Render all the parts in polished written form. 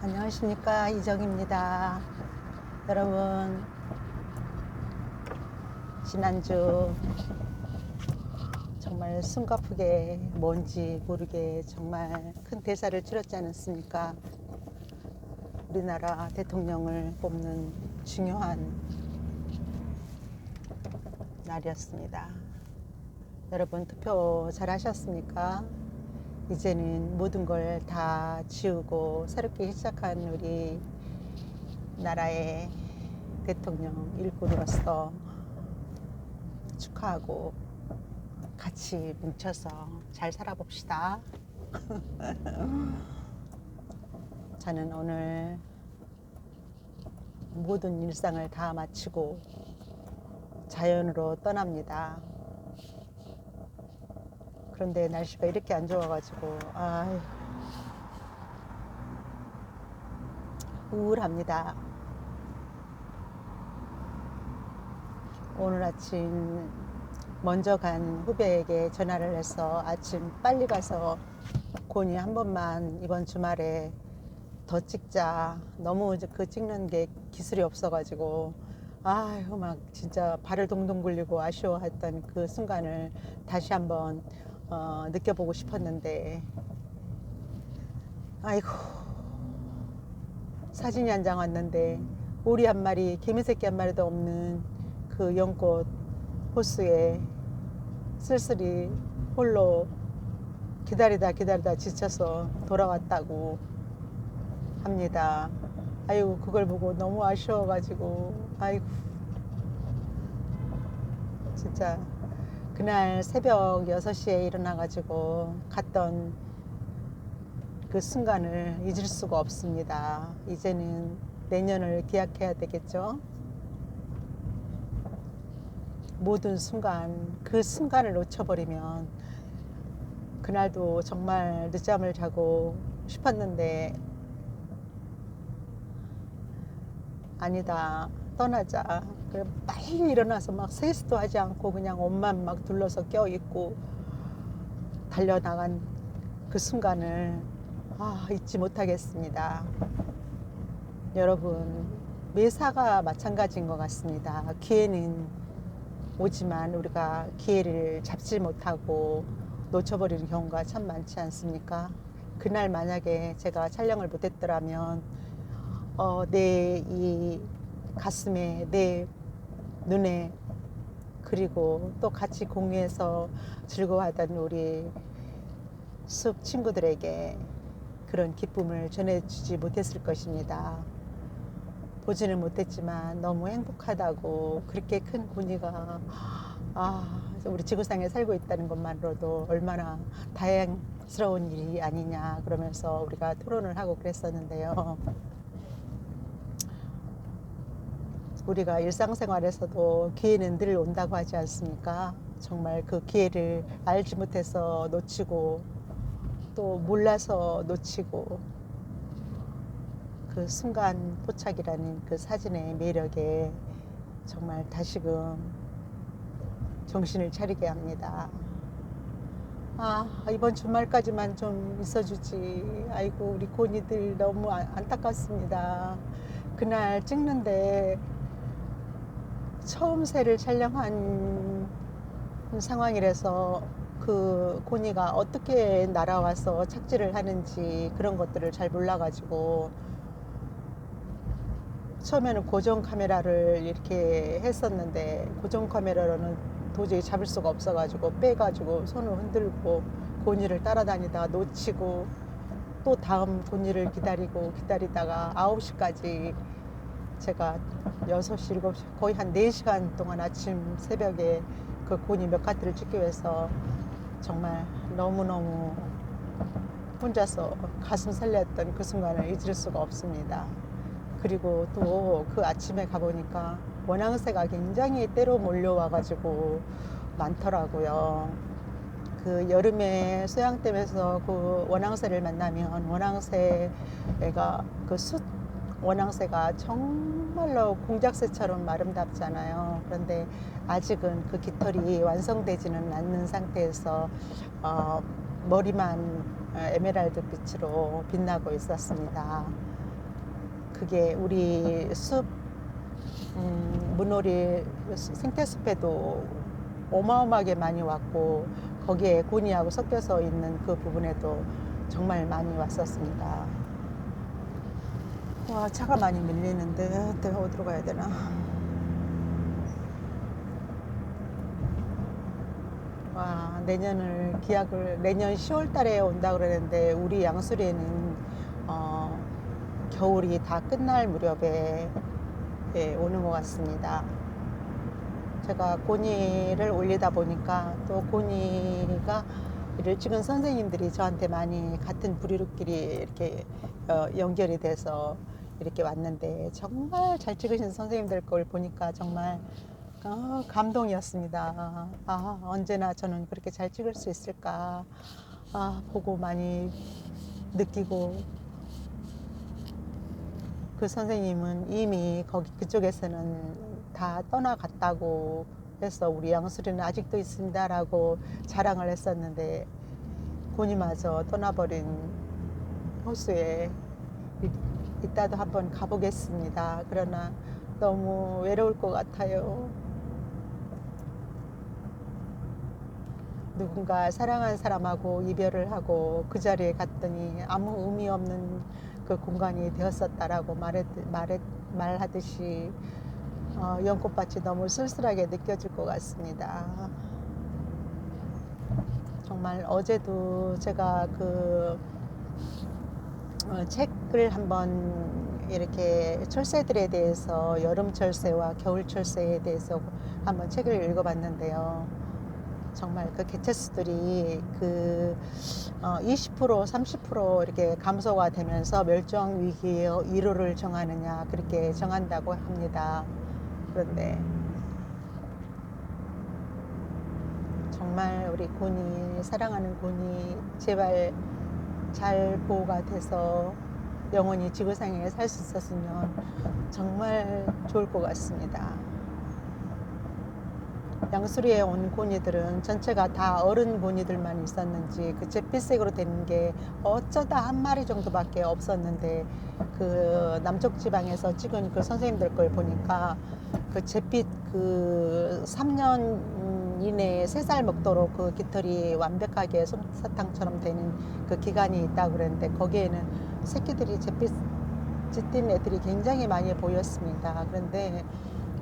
안녕하십니까, 이정입니다. 여러분, 지난주 정말 숨가쁘게 뭔지 모르게 정말 큰 대사를 치렀지 않았습니까? 우리나라 대통령을 뽑는 중요한 날이었습니다. 여러분, 투표 잘 하셨습니까? 이제는 모든 걸 다 지우고 새롭게 시작한 우리 나라의 대통령 일꾼으로서 축하하고 같이 뭉쳐서 잘 살아봅시다. 저는 오늘 모든 일상을 다 마치고 자연으로 떠납니다. 그런데 날씨가 이렇게 안 좋아가지고 우울합니다. 오늘 아침 먼저 간 후배에게 전화를 해서 아침 빨리 가서 곤이 한 번만 이번 주말에 더 찍자. 너무 그 찍는 게 기술이 없어가지고 막 진짜 발을 동동 굴리고 아쉬워했던 그 순간을 다시 한번 느껴보고 싶었는데 아이고, 사진이 한 장 왔는데 오리 한 마리, 개미새끼 한 마리도 없는 그 연꽃 호수에 쓸쓸히 홀로 기다리다 지쳐서 돌아왔다고 합니다. 아이고, 그걸 보고 너무 아쉬워가지고 아이고, 진짜 그날 새벽 6시에 일어나가지고 갔던 그 순간을 잊을 수가 없습니다. 이제는 내년을 기약해야 되겠죠. 모든 순간, 그 순간을 놓쳐버리면 그날도 정말 늦잠을 자고 싶었는데 아니다, 떠나자. 그래 빨리 일어나서 막 세수도 하지 않고 그냥 옷만 막 둘러서 껴입고 달려나간 그 순간을 잊지 못하겠습니다. 여러분, 매사가 마찬가지인 것 같습니다. 기회는 오지만 우리가 기회를 잡지 못하고 놓쳐버리는 경우가 참 많지 않습니까? 그날 만약에 제가 촬영을 못했더라면 내 이 가슴에, 내 눈에, 그리고 또 같이 공유해서 즐거워하던 우리 숲 친구들에게 그런 기쁨을 전해주지 못했을 것입니다. 보지는 못했지만 너무 행복하다고, 그렇게 큰 군이가 우리 지구상에 살고 있다는 것만으로도 얼마나 다행스러운 일이 아니냐 그러면서 우리가 토론을 하고 그랬었는데요. 우리가 일상생활에서도 기회는 늘 온다고 하지 않습니까? 정말 그 기회를 알지 못해서 놓치고 또 몰라서 놓치고, 그 순간 포착이라는 그 사진의 매력에 정말 다시금 정신을 차리게 합니다. 이번 주말까지만 좀 있어주지. 아이고, 우리 고니들 너무 안타깝습니다. 그날 찍는데 처음 새를 촬영한 상황이라서 그 고니가 어떻게 날아와서 착지를 하는지 그런 것들을 잘 몰라가지고 처음에는 고정 카메라를 이렇게 했었는데 고정 카메라로는 도저히 잡을 수가 없어가지고 빼가지고 손을 흔들고 고니를 따라다니다 놓치고 또 다음 고니를 기다리다가 9시까지 제가 6시, 7시 거의 한 4시간 동안 아침 새벽에 그 고니 몇 카트를 찍기 위해서 정말 너무너무 혼자서 가슴 설렜던 그 순간을 잊을 수가 없습니다. 그리고 또 그 아침에 가보니까 원앙새가 굉장히 때로 몰려와가지고 많더라고요. 그 여름에 소양댐에서 그 원앙새를 만나면 원앙새가 원앙새가 정말로 공작새처럼 아름답잖아요. 그런데 아직은 그 깃털이 완성되지는 않는 상태에서 머리만 에메랄드 빛으로 빛나고 있었습니다. 그게 우리 숲 문오리 생태숲에도 어마어마하게 많이 왔고 거기에 곤이하고 섞여서 있는 그 부분에도 정말 많이 왔었습니다. 와, 차가 많이 밀리는데 내가 어디로 가야 되나? 와, 내년 10월 달에 온다 그러는데 우리 양수리에는 겨울이 다 끝날 무렵에 오는 것 같습니다. 제가 곤이를 올리다 보니까 또 곤이가 를 찍은 선생님들이 저한테 많이 같은 부류끼리 이렇게 연결이 돼서 이렇게 왔는데 정말 잘 찍으신 선생님들 걸 보니까 정말 감동이었습니다. 아, 언제나 저는 그렇게 잘 찍을 수 있을까 보고 많이 느끼고, 그 선생님은 이미 거기 그쪽에서는 다 떠나갔다고 해서 우리 양수리는 아직도 있습니다라고 자랑을 했었는데 곤이마저 떠나버린 호수에 이따도 한번 가보겠습니다. 그러나 너무 외로울 것 같아요. 누군가 사랑한 사람하고 이별을 하고 그 자리에 갔더니 아무 의미 없는 그 공간이 되었었다라고 말하듯이 연꽃밭이 너무 쓸쓸하게 느껴질 것 같습니다. 정말 어제도 제가 그 책을 한번 이렇게 철새들에 대해서 여름 철새와 겨울 철새에 대해서 한번 책을 읽어봤는데요. 정말 그 개체수들이 그 20% 30% 이렇게 감소가 되면서 멸종 위기의 1호를 정하느냐 그렇게 정한다고 합니다. 그런데 정말 우리 곤이, 사랑하는 곤이 제발 잘 보호가 돼서 영원히 지구상에 살 수 있었으면 정말 좋을 것 같습니다. 양수리에 온 곤이들은 전체가 다 어른 곤이들만 있었는지 그 잿빛색으로 된 게 어쩌다 한 마리 정도밖에 없었는데 그 남쪽 지방에서 찍은 그 선생님들 걸 보니까 그 잿빛 그 3년 이내에 3살 먹도록 그 깃털이 완벽하게 솜사탕처럼 되는 그 기간이 있다고 그랬는데 거기에는 새끼들이 잿빛 짙은 애들이 굉장히 많이 보였습니다. 그런데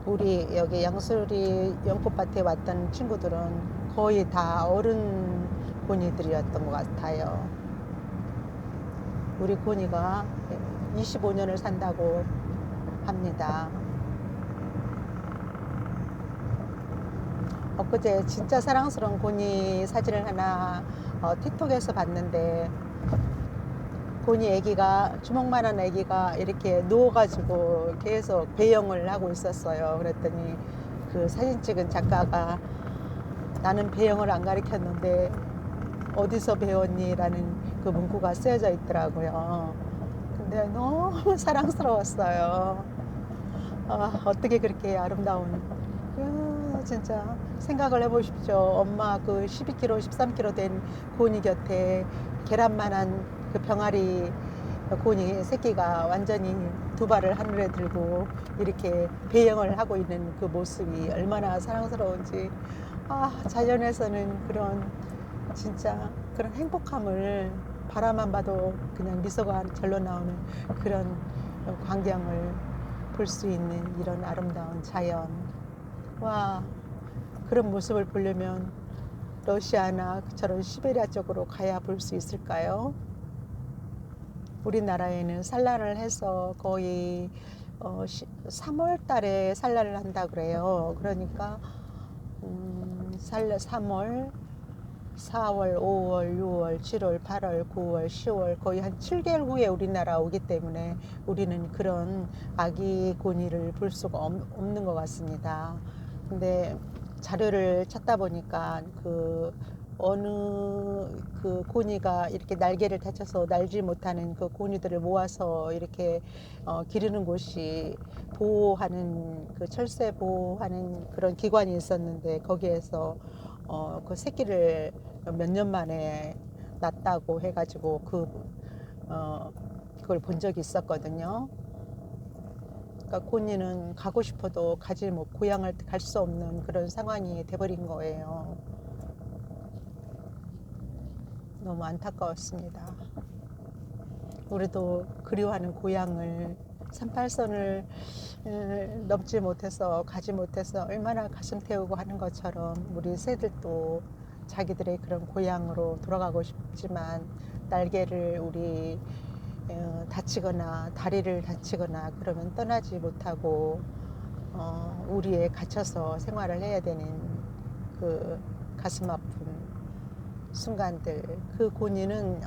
우리 여기 양수리 연꽃밭에 왔던 친구들은 거의 다 어른 곤이들이었던 것 같아요. 우리 곤이가 25년을 산다고 합니다. 엊그제 진짜 사랑스러운 곤이 사진을 하나 틱톡에서 봤는데 곤이 애기가 주먹만한 애기가 이렇게 누워가지고 계속 배영을 하고 있었어요. 그랬더니 그 사진 찍은 작가가 나는 배영을 안 가르쳤는데 어디서 배웠니? 라는 그 문구가 쓰여져 있더라고요. 근데 너무 사랑스러웠어요. 어떻게 그렇게 아름다운, 진짜 생각을 해보십시오. 엄마 그 12kg, 13kg 된 곤이 곁에 계란만한 그 병아리 곤이 새끼가 완전히 두 발을 하늘에 들고 이렇게 배영을 하고 있는 그 모습이 얼마나 사랑스러운지, 자연에서는 그런 진짜 그런 행복함을 바라만 봐도 그냥 미소가 절로 나오는 그런 광경을 볼 수 있는 이런 아름다운 자연. 와, 그런 모습을 보려면 러시아나 저런 시베리아 쪽으로 가야 볼 수 있을까요? 우리나라에는 산란을 해서 거의 3월 달에 산란을 한다 그래요. 그러니까 3월, 4월, 5월, 6월, 7월, 8월, 9월, 10월 거의 한 7개월 후에 우리나라 오기 때문에 우리는 그런 아기 곤이를 볼 수가 없는 것 같습니다. 근데 자료를 찾다 보니까 그 어느 그 곤이가 이렇게 날개를 다쳐서 날지 못하는 그 곤이들을 모아서 이렇게 기르는 곳이 보호하는 그 철새 보호하는 그런 기관이 있었는데 거기에서 그 새끼를 몇 년 만에 낳았다고 해가지고 그걸 본 적이 있었거든요. 그러니까 곤이는 가고 싶어도 가지 못 고향을 갈 수 없는 그런 상황이 돼버린 거예요. 너무 안타까웠습니다. 우리도 그리워하는 고향을 38선을 넘지 못해서 가지 못해서 얼마나 가슴 태우고 하는 것처럼 우리 새들도 자기들의 그런 고향으로 돌아가고 싶지만 날개를 우리 다치거나 다리를 다치거나 그러면 떠나지 못하고 우리에 갇혀서 생활을 해야 되는 그 가슴 아픈 순간들. 그 곤이는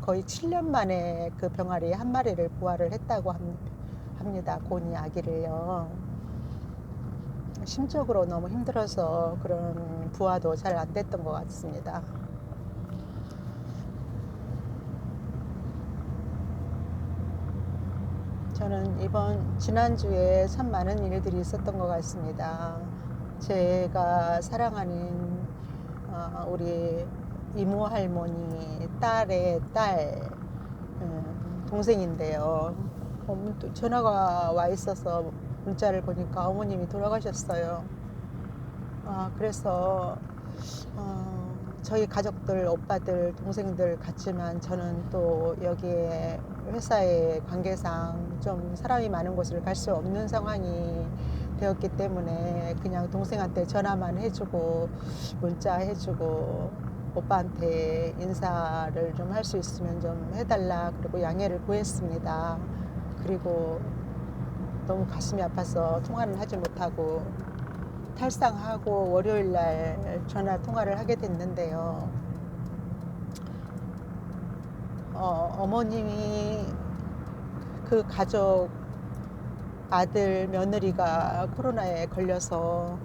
거의 7년 만에 그 병아리 한 마리를 부화를 했다고 합니다. 곤이 아기를요. 심적으로 너무 힘들어서 그런 부화도 잘 안 됐던 것 같습니다. 저는 지난주에 참 많은 일들이 있었던 것 같습니다. 제가 사랑하는 우리 이모 할머니 딸의 딸 동생인데요. 또 전화가 와 있어서 문자를 보니까 어머님이 돌아가셨어요. 그래서 저희 가족들, 오빠들, 동생들 같지만 저는 또 여기에 회사의 관계상 좀 사람이 많은 곳을 갈 수 없는 상황이 되었기 때문에 그냥 동생한테 전화만 해주고 문자 해주고 오빠한테 인사를 좀 할 수 있으면 좀 해달라 그리고 양해를 구했습니다. 그리고 너무 가슴이 아파서 통화를 하지 못하고 탈상하고 월요일 날 전화 통화를 하게 됐는데요. 어머님이 그 가족 아들 며느리가 코로나에 걸려서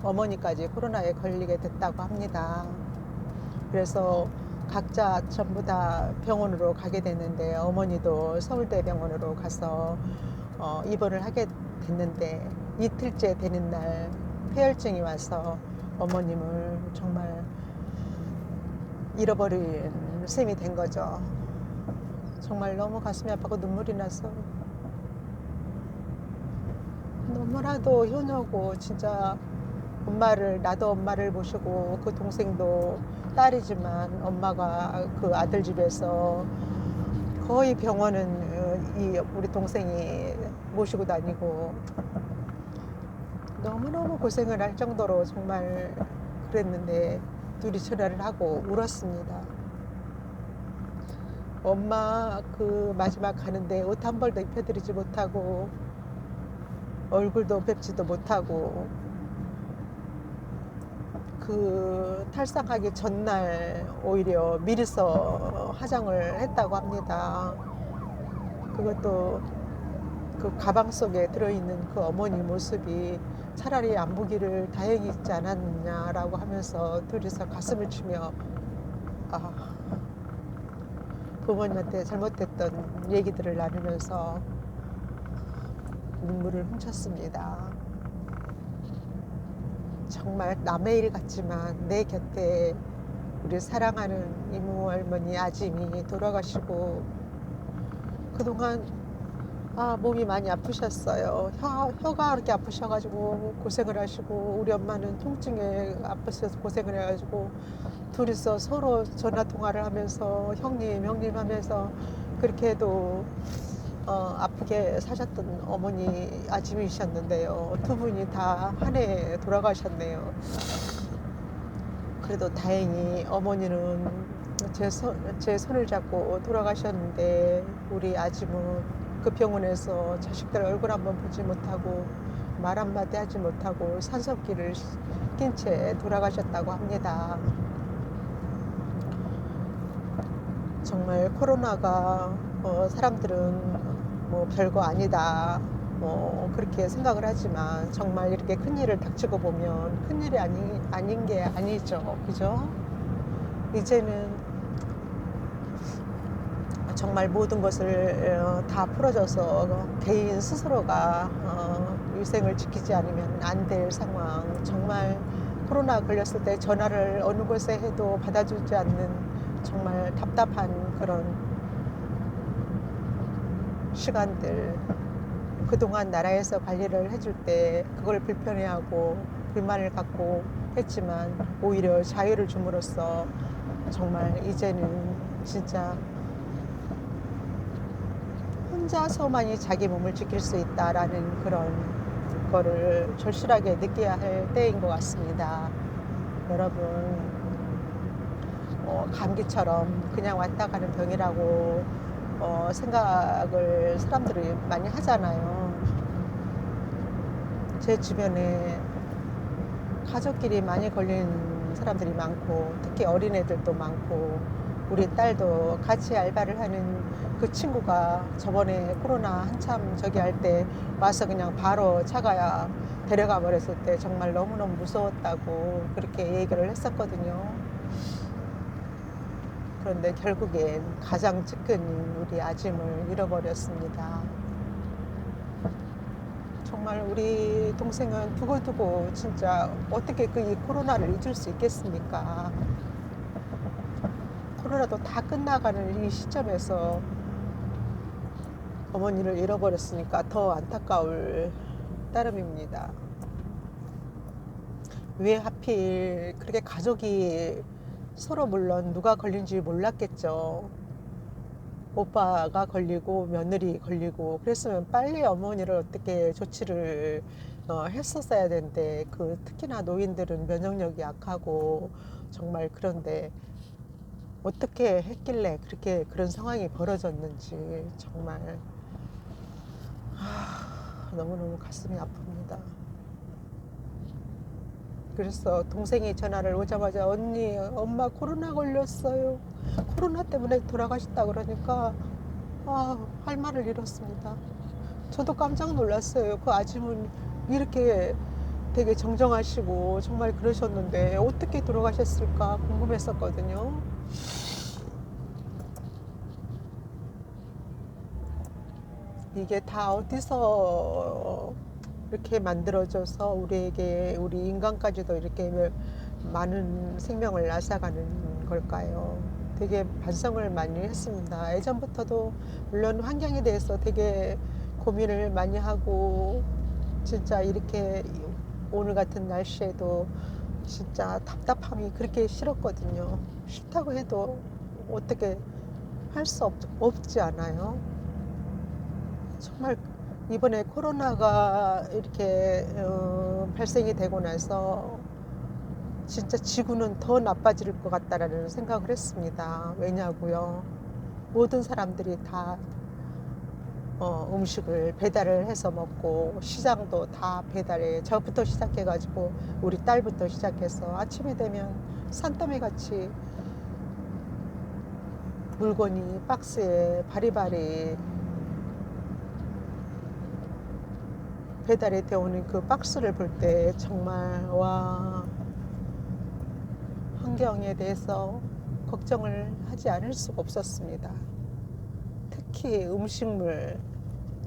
어머니까지 코로나에 걸리게 됐다고 합니다. 그래서 각자 전부 다 병원으로 가게 됐는데 어머니도 서울대병원으로 가서 입원을 하게 됐는데 이틀째 되는 날 폐혈증이 와서 어머님을 정말 잃어버린 셈이 된 거죠. 정말 너무 가슴이 아프고 눈물이 나서 너무나도 효녀고 진짜 나도 엄마를 모시고 그 동생도 딸이지만 엄마가 그 아들 집에서 거의 병원은 우리 동생이 모시고 다니고 너무너무 고생을 할 정도로 정말 그랬는데 둘이 전화를 하고 울었습니다. 엄마 그 마지막 가는데 옷 한 벌도 입혀드리지 못하고 얼굴도 뵙지도 못하고 그 탈상하기 전날 오히려 미리서 화장을 했다고 합니다. 그것도 그 가방 속에 들어있는 그 어머니 모습이 차라리 안 보기를 다행히 있지 않았냐라고 하면서 둘이서 가슴을 치며 부모님한테 잘못했던 얘기들을 나누면서 눈물을 훔쳤습니다. 정말 남의 일 같지만 내 곁에 우리 사랑하는 이모 할머니 아짐이 돌아가시고 그동안 몸이 많이 아프셨어요. 혀가 그렇게 아프셔가지고 고생을 하시고 우리 엄마는 통증에 아프셔서 고생을 해가지고 둘이서 서로 전화 통화를 하면서 형님 하면서 그렇게 해도 아프게 사셨던 어머니 아짐이셨는데요. 두 분이 다 한 해 돌아가셨네요. 그래도 다행히 어머니는 제 손을 잡고 돌아가셨는데 우리 아짐은 그 병원에서 자식들 얼굴 한번 보지 못하고 말 한마디 하지 못하고 산소기를 낀 채 돌아가셨다고 합니다. 정말 코로나가 사람들은 뭐 별거 아니다 그렇게 생각을 하지만 정말 이렇게 큰일을 닥치고 보면 큰일이 아닌 게 아니죠. 그죠? 이제는 정말 모든 것을 다 풀어져서 개인 스스로가 위생을 지키지 않으면 안 될 상황. 정말 코로나 걸렸을 때 전화를 어느 곳에 해도 받아주지 않는 정말 답답한 그런 시간들. 그동안 나라에서 관리를 해줄 때 그걸 불편해하고 불만을 갖고 했지만 오히려 자유를 줌으로써 정말 이제는 진짜 혼자서만이 자기 몸을 지킬 수 있다라는 그런 거를 절실하게 느껴야 할 때인 것 같습니다. 여러분, 감기처럼 그냥 왔다 가는 병이라고 생각을 사람들이 많이 하잖아요. 제 주변에 가족끼리 많이 걸린 사람들이 많고, 특히 어린애들도 많고, 우리 딸도 같이 알바를 하는 그 친구가 저번에 코로나 한참 저기 할 때 와서 그냥 바로 차가 데려가 버렸을 때 정말 너무너무 무서웠다고 그렇게 얘기를 했었거든요. 그런데 결국엔 가장 측근인 우리 아짐을 잃어버렸습니다. 정말 우리 동생은 두고두고 진짜 어떻게 이 코로나를 잊을 수 있겠습니까? 코로나도 다 끝나가는 이 시점에서 어머니를 잃어버렸으니까 더 안타까울 따름입니다. 왜 하필 그렇게 가족이 서로 물론 누가 걸린지 몰랐겠죠. 오빠가 걸리고 며느리 걸리고 그랬으면 빨리 어머니를 어떻게 조치를 했었어야 되는데 특히나 노인들은 면역력이 약하고 정말 그런데 어떻게 했길래 그렇게 그런 상황이 벌어졌는지 정말 너무너무 가슴이 아픕니다. 그래서 동생이 전화를 오자마자 언니, 엄마 코로나 걸렸어요. 코로나 때문에 돌아가셨다 그러니까 할 말을 잃었습니다. 저도 깜짝 놀랐어요. 그 아줌은 이렇게 되게 정정하시고 정말 그러셨는데 어떻게 돌아가셨을까 궁금했었거든요. 이게 다 어디서 이렇게 만들어져서 우리에게 우리 인간까지도 이렇게 많은 생명을 앗아가는 걸까요? 되게 반성을 많이 했습니다. 예전부터도 물론 환경에 대해서 되게 고민을 많이 하고 진짜 이렇게 오늘 같은 날씨에도 진짜 답답함이 그렇게 싫었거든요. 싫다고 해도 어떻게 할 수 없지 않아요? 정말 이번에 코로나가 이렇게 발생이 되고 나서 진짜 지구는 더 나빠질 것 같다라는 생각을 했습니다. 왜냐고요? 모든 사람들이 다 음식을 배달을 해서 먹고 시장도 다 배달해. 저부터 시작해가지고 우리 딸부터 시작해서 아침이 되면 산더미 같이 물건이 박스에 바리바리 배달이 되어오는 그 박스를 볼 때 정말 환경에 대해서 걱정을 하지 않을 수가 없었습니다. 특히 음식물,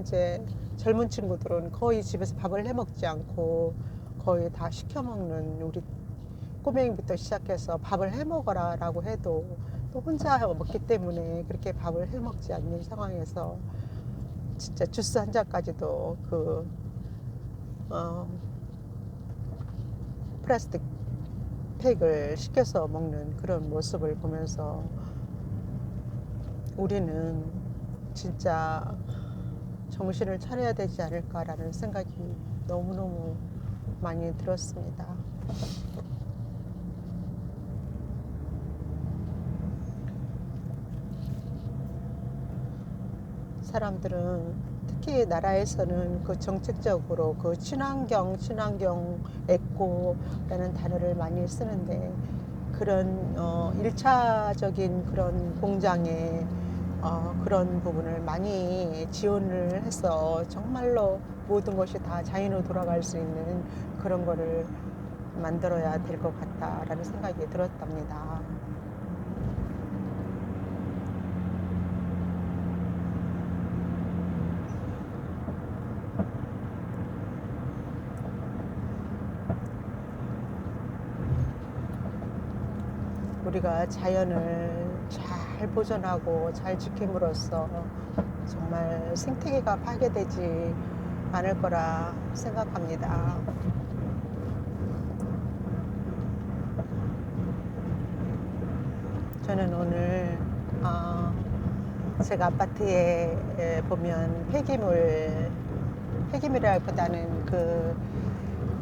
이제 젊은 친구들은 거의 집에서 밥을 해 먹지 않고 거의 다 시켜 먹는 우리 꼬맹이부터 시작해서 밥을 해 먹어라 라고 해도 또 혼자 먹기 때문에 그렇게 밥을 해 먹지 않는 상황에서 진짜 주스 한 잔까지도 플라스틱 팩을 시켜서 먹는 그런 모습을 보면서 우리는 진짜 정신을 차려야 되지 않을까라는 생각이 너무너무 많이 들었습니다. 사람들은 특히 나라에서는 정책적으로 친환경 에코라는 단어를 많이 쓰는데 그런 1차적인 그런 공장에 그런 부분을 많이 지원을 해서 정말로 모든 것이 다 자연으로 돌아갈 수 있는 그런 거를 만들어야 될 것 같다라는 생각이 들었답니다. 우리가 자연을 잘 보존하고 잘 지킴으로써 정말 생태계가 파괴되지 않을 거라 생각합니다. 저는 오늘 제가 아파트에 보면 폐기물이라기보다는 그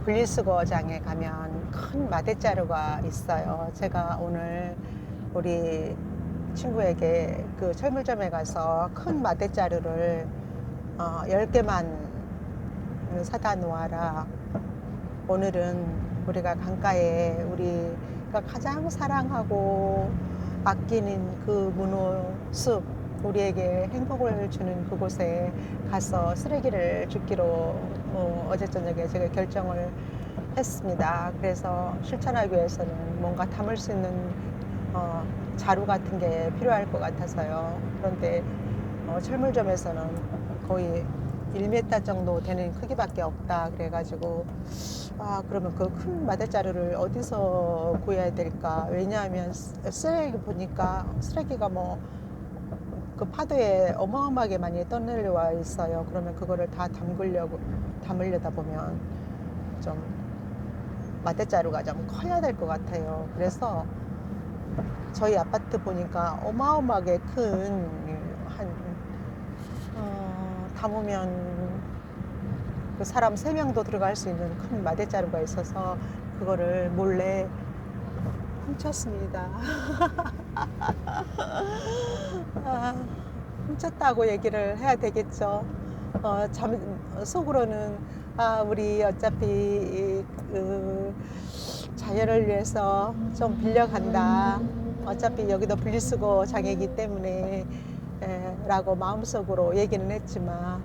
분리수거장에 가면 큰 마대자루가 있어요. 제가 오늘 우리 친구에게 그 철물점에 가서 큰 마대자루를 10개만 사다 놓아라. 오늘은 우리가 강가에 우리가 가장 사랑하고 아끼는 그 문호숲, 우리에게 행복을 주는 그곳에 가서 쓰레기를 줍기로 어제 저녁에 제가 결정을 했습니다. 그래서 실천하기 위해서는 뭔가 담을 수 있는 자루 같은 게 필요할 것 같아서요. 그런데 철물점에서는 거의 1m 정도 되는 크기밖에 없다 그래가지고 그러면 그 큰 마대자루를 어디서 구해야 될까? 왜냐하면 쓰레기 보니까 쓰레기가 뭐 그 파도에 어마어마하게 많이 떠내려와 있어요. 그러면 그거를 다 담으려다 보면 좀 마대자루가 좀 커야 될 것 같아요. 그래서 저희 아파트 보니까 어마어마하게 큰 담으면 그 사람 3명도 들어갈 수 있는 큰 마대자루가 있어서 그거를 몰래 훔쳤습니다. 훔쳤다고 얘기를 해야 되겠죠. 속으로는 우리 어차피 자연을 위해서 좀 빌려간다. 어차피 여기도 분리수거 장애이기 때문에 라고 마음속으로 얘기는 했지만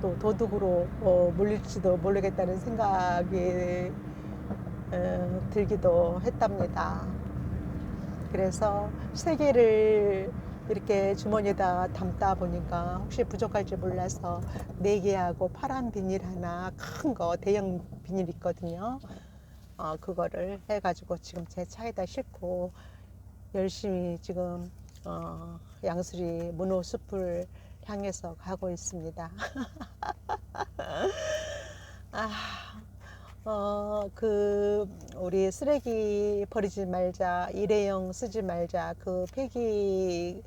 또 도둑으로 물릴지도 모르겠다는 생각이 들기도 했답니다. 그래서 3개를 이렇게 주머니에다 담다 보니까 혹시 부족할지 몰라서 4개하고 파란 비닐 하나, 큰 거 대형 비닐 있거든요. 그거를 해가지고 지금 제 차에다 싣고 열심히 지금 양수리 문호숲을 향해서 가고 있습니다. 우리 쓰레기 버리지 말자, 일회용 쓰지 말자, 그 폐기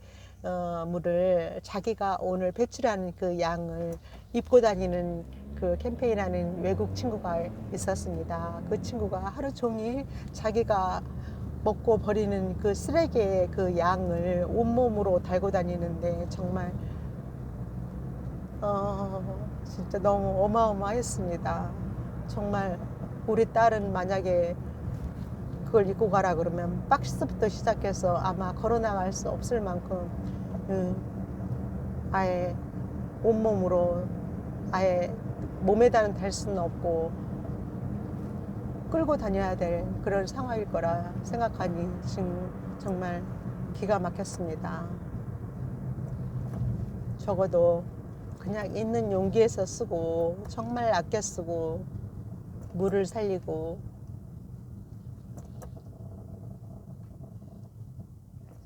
물을 자기가 오늘 배출하는 그 양을 입고 다니는 그 캠페인하는 외국 친구가 있었습니다. 그 친구가 하루 종일 자기가 먹고 버리는 그 쓰레기의 그 양을 온몸으로 달고 다니는데 정말 진짜 너무 어마어마했습니다. 정말 우리 딸은 만약에 그걸 입고 가라 그러면 박스부터 시작해서 아마 걸어 나갈 수 없을 만큼 아예 온몸으로 아예 몸에다는 달 수는 없고 끌고 다녀야 될 그런 상황일 거라 생각하니 지금 정말 기가 막혔습니다. 적어도 그냥 있는 용기에서 쓰고 정말 아껴 쓰고 물을 살리고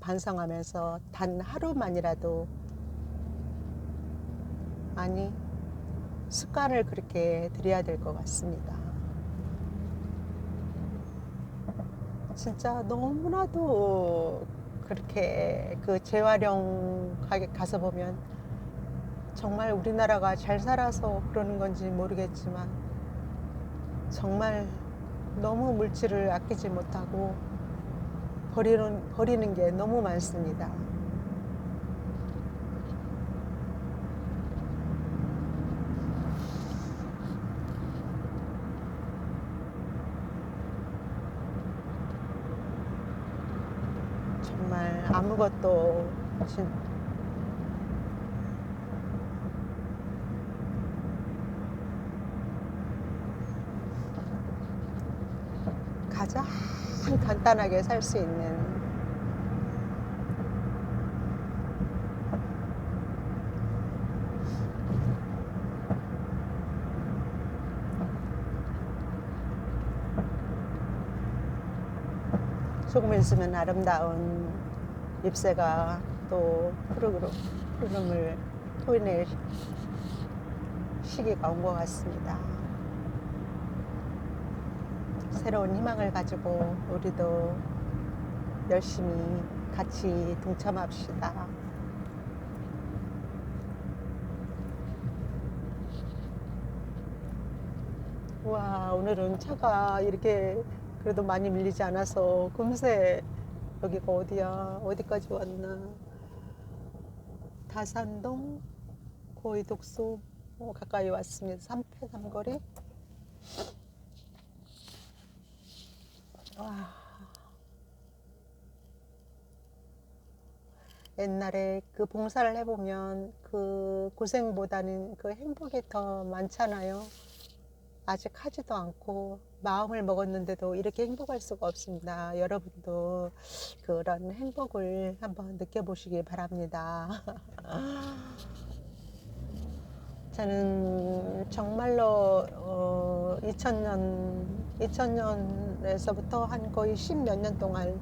반성하면서 단 하루만이라도 습관을 그렇게 들여야 될 것 같습니다. 진짜 너무나도 그렇게 그 재활용하게 가서 보면 정말 우리나라가 잘 살아서 그러는 건지 모르겠지만 정말 너무 물질을 아끼지 못하고 버리는 게 너무 많습니다. 정말 아무것도 가장 간단하게 살 수 있는 조금 있으면 아름다운 잎새가 또 푸르름을 토해낼 시기가 온 것 같습니다. 새로운 희망을 가지고 우리도 열심히 같이 동참합시다. 와, 오늘은 차가 이렇게 그래도 많이 밀리지 않아서 금세 여기가 어디야? 어디까지 왔나? 다산동 거의 독소 가까이 왔습니다. 삼패 삼거리. 와, 옛날에 그 봉사를 해보면 그 고생보다는 그 행복이 더 많잖아요. 아직 하지도 않고 마음을 먹었는데도 이렇게 행복할 수가 없습니다. 여러분도 그런 행복을 한번 느껴보시기 바랍니다. 저는 정말로 2000년에서부터 한 거의 10몇 년 동안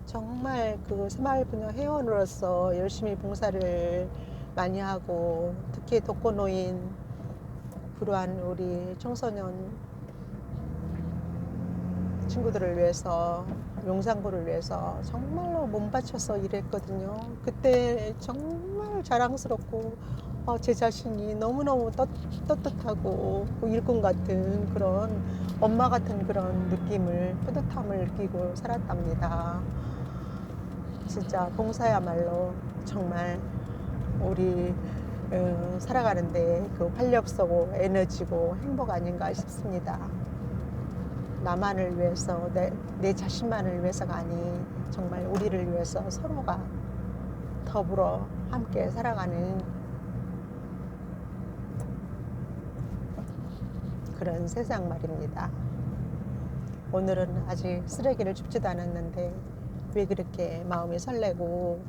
정말 그 새마을부녀 회원으로서 열심히 봉사를 많이 하고, 특히 독거노인 불우한 우리 청소년 친구들을 위해서, 용산구를 위해서 정말로 몸바쳐서 일했거든요. 그때 정말 자랑스럽고 제 자신이 너무너무 떳떳하고 일꾼 같은 그런 엄마 같은 그런 느낌을, 뿌듯함을 느끼고 살았답니다. 진짜 봉사야말로 정말 우리 살아가는데 그 활력소고 에너지고 행복 아닌가 싶습니다. 나만을 위해서, 내 자신만을 위해서가 아닌 정말 우리를 위해서 서로가 더불어 함께 살아가는 그런 세상 말입니다. 오늘은 아직 쓰레기를 줍지도 않았는데 왜 그렇게 마음이 설레고,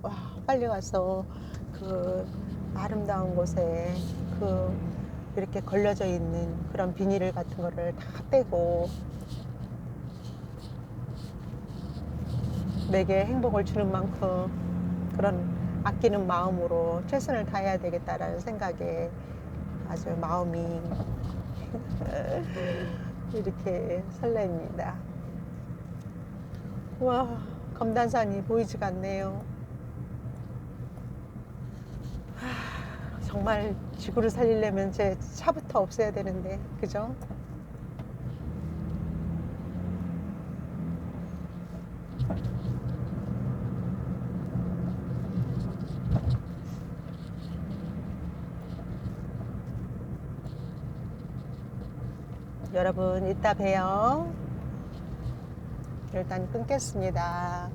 와, 빨리 가서 그 아름다운 곳에 그 이렇게 걸려져 있는 그런 비닐 같은 거를 다 떼고 내게 행복을 주는 만큼 그런 아끼는 마음으로 최선을 다해야 되겠다라는 생각에 아주 마음이 이렇게 설렙니다. 와, 검단산이 보이지가 않네요. 정말 지구를 살리려면 제 차부터 없애야 되는데, 그죠? 여러분, 이따 봬요. 일단 끊겠습니다.